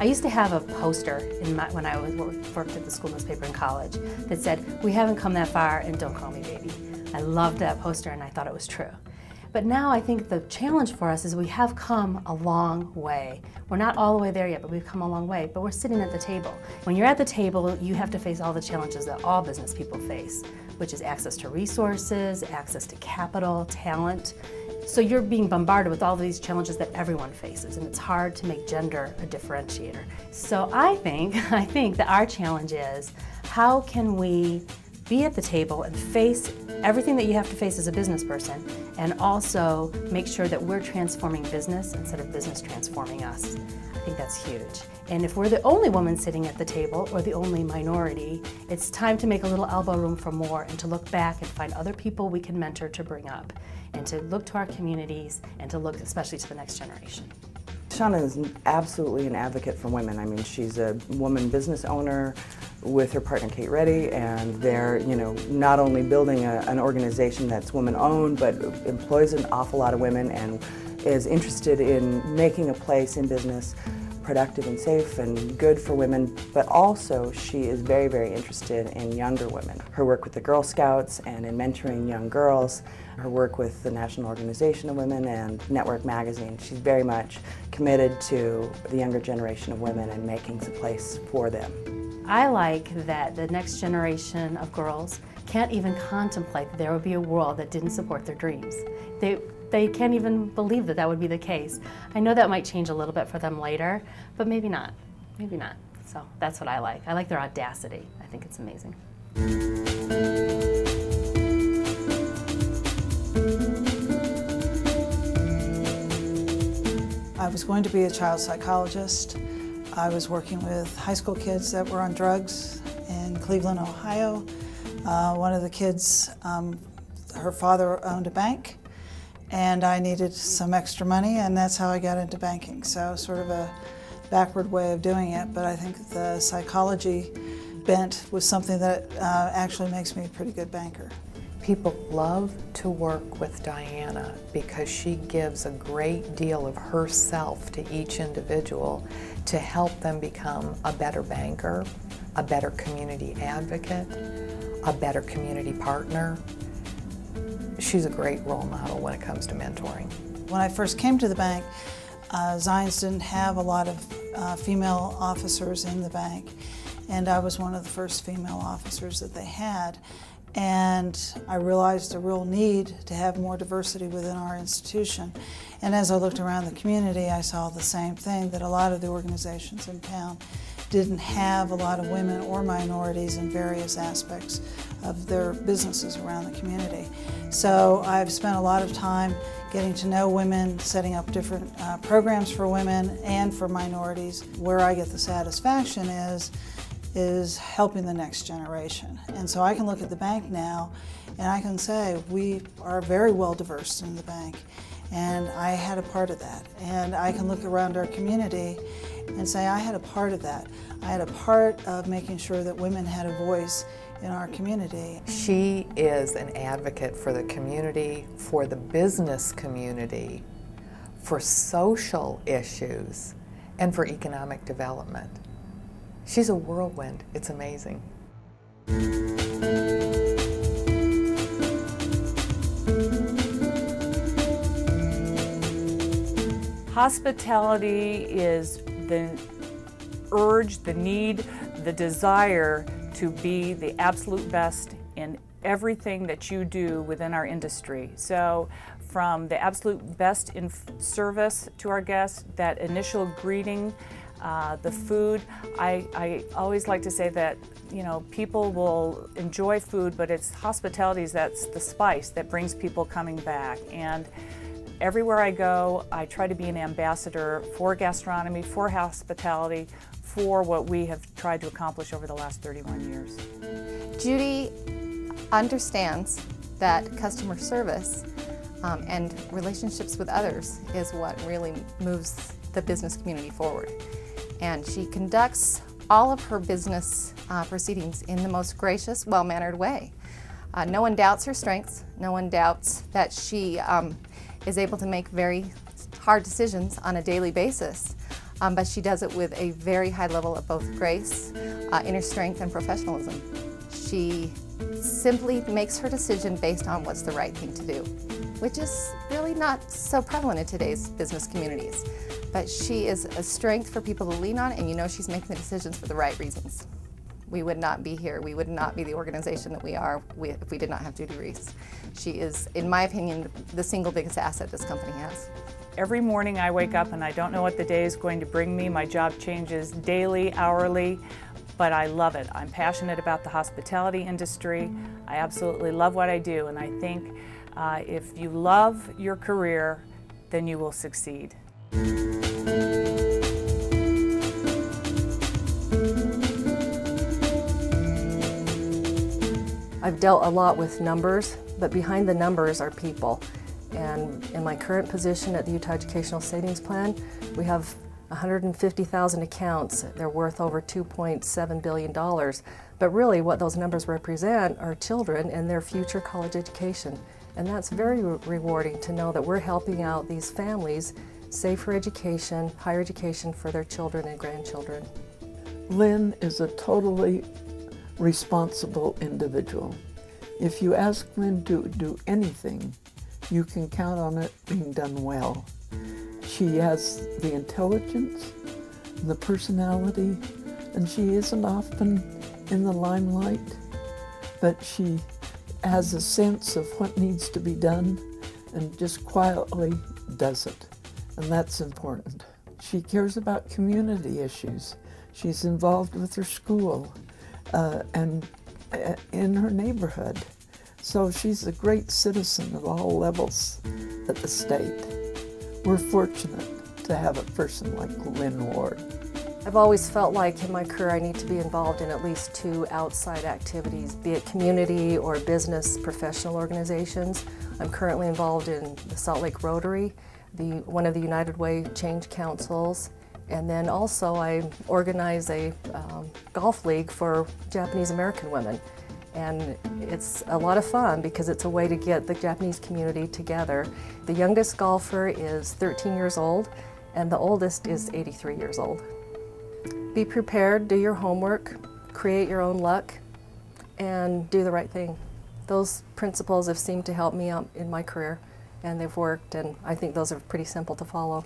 used to have a poster when I worked at the school newspaper in college that said, "We haven't come that far and don't call me baby." I loved that poster and I thought it was true. But now I think the challenge for us is we have come a long way. We're not all the way there yet, but we've come a long way, but we're sitting at the table. When you're at the table, you have to face all the challenges that all business people face, which is access to resources, access to capital, talent. So you're being bombarded with all these challenges that everyone faces, and it's hard to make gender a differentiator. So I think that our challenge is, how can we be at the table and face everything that you have to face as a business person, and also make sure that we're transforming business instead of business transforming us. I think that's huge. And if we're the only woman sitting at the table, or the only minority, it's time to make a little elbow room for more and to look back and find other people we can mentor to bring up, and to look to our communities and to look especially to the next generation. Shauna is absolutely an advocate for women. I mean, she's a woman business owner with her partner Kate Reddy, and they're, not only building an organization that's woman-owned, but employs an awful lot of women and is interested in making a place in business productive and safe and good for women, but also she is very, very interested in younger women. Her work with the Girl Scouts and in mentoring young girls, her work with the National Organization of Women and Network Magazine. She's very much committed to the younger generation of women and making a place for them. I like that the next generation of girls can't even contemplate that there would be a world that didn't support their dreams. They can't even believe that that would be the case. I know that might change a little bit for them later, but maybe not. Maybe not. So that's what I like. I like their audacity. I think it's amazing. I was going to be a child psychologist. I was working with high school kids that were on drugs in Cleveland, Ohio. One of the kids, her father owned a bank, and I needed some extra money, and that's how I got into banking. So sort of a backward way of doing it, but I think the psychology bent was something that actually makes me a pretty good banker. People love to work with Diana because she gives a great deal of herself to each individual to help them become a better banker, a better community advocate, a better community partner. She's a great role model when it comes to mentoring. When I first came to the bank, Zions didn't have a lot of female officers in the bank, and I was one of the first female officers that they had. And I realized a real need to have more diversity within our institution. And as I looked around the community, I saw the same thing, that a lot of the organizations in town didn't have a lot of women or minorities in various aspects of their businesses around the community. So I've spent a lot of time getting to know women, setting up different programs for women and for minorities. Where I get the satisfaction is helping the next generation. And so I can look at the bank now and I can say we are very well diverse in the bank, and I had a part of that. And I can look around our community and say I had a part of that. I had a part of making sure that women had a voice in our community. She is an advocate for the community, for the business community, for social issues, and for economic development. She's a whirlwind. It's amazing. Hospitality is the urge, the need, the desire to be the absolute best in everything that you do within our industry. So from the absolute best in service to our guests, that initial greeting, the food. I always like to say that, people will enjoy food, but it's hospitality that's the spice that brings people coming back. And everywhere I go, I try to be an ambassador for gastronomy, for hospitality, for what we have tried to accomplish over the last 31 years. Judy understands that customer service and relationships with others is what really moves the business community forward. And she conducts all of her business proceedings in the most gracious, well-mannered way. No one doubts her strengths. No one doubts that she is able to make very hard decisions on a daily basis. but she does it with a very high level of both grace, inner strength, and professionalism. She simply makes her decision based on what's the right thing to do, which is really not so prevalent in today's business communities. But she is a strength for people to lean on, and you know she's making the decisions for the right reasons. We would not be here, we would not be the organization that we are if we did not have Judy Reese. She is, in my opinion, the single biggest asset this company has. Every morning I wake up and I don't know what the day is going to bring me. My job changes daily, hourly, but I love it. I'm passionate about the hospitality industry. I absolutely love what I do, and I think if you love your career, then you will succeed. I've dealt a lot with numbers, but behind the numbers are people. And in my current position at the Utah Educational Savings Plan, we have 150,000 accounts. They're worth over $2.7 billion. But really what those numbers represent are children and their future college education. And that's very rewarding to know that we're helping out these families save for education, higher education for their children and grandchildren. Lynne is a totally responsible individual. If you ask Lynne to do anything, you can count on it being done well. She has the intelligence, the personality, and she isn't often in the limelight, but she has a sense of what needs to be done and just quietly does it, and that's important. She cares about community issues. She's involved with her school and in her neighborhood. So she's a great citizen at all levels at the state. We're fortunate to have a person like Lynne Ward. I've always felt like in my career I need to be involved in at least 2 outside activities, be it community or business professional organizations. I'm currently involved in the Salt Lake Rotary, one of the United Way Change Councils, and then also I organize a golf league for Japanese American women. And it's a lot of fun because it's a way to get the Japanese community together. The youngest golfer is 13 years old and the oldest is 83 years old. Be prepared, do your homework, create your own luck, and do the right thing. Those principles have seemed to help me out in my career, and they've worked, and I think those are pretty simple to follow.